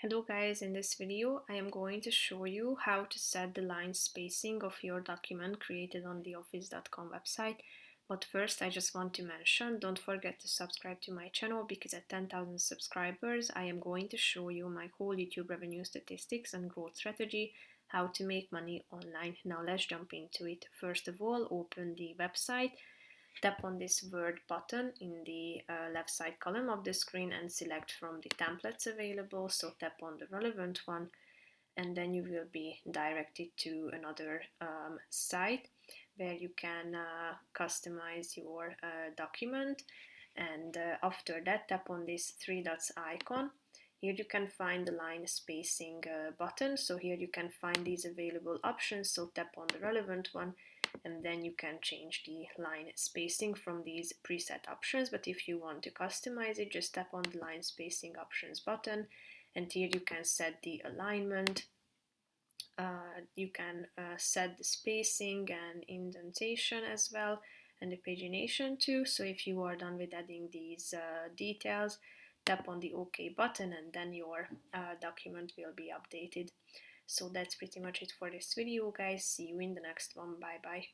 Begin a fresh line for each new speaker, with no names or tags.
Hello guys, in this video I am going to show you how to set the line spacing of your document created on the Office.com website. But first I just want to mention, don't forget to subscribe to my channel because at 10,000 subscribers I am going to show you my whole YouTube revenue statistics and growth strategy, how to make money online. Now let's jump into it. First of all, open the website. Tap on this Word button in the left side column of the screen and select from the templates available. So tap on the relevant one and then you will be directed to another site where you can customize your document. And after that, tap on this three dots icon. Here you can find the line spacing button. So here you can find these available options. So tap on the relevant one and then you can change the line spacing from these preset options. But if you want to customize it, just tap on the line spacing options button and here you can set the alignment. You can set the spacing and indentation as well and the pagination too. So if you are done with adding these details, tap on the OK button and then your document will be updated. So that's pretty much it for this video guys. See you in the next one. Bye bye.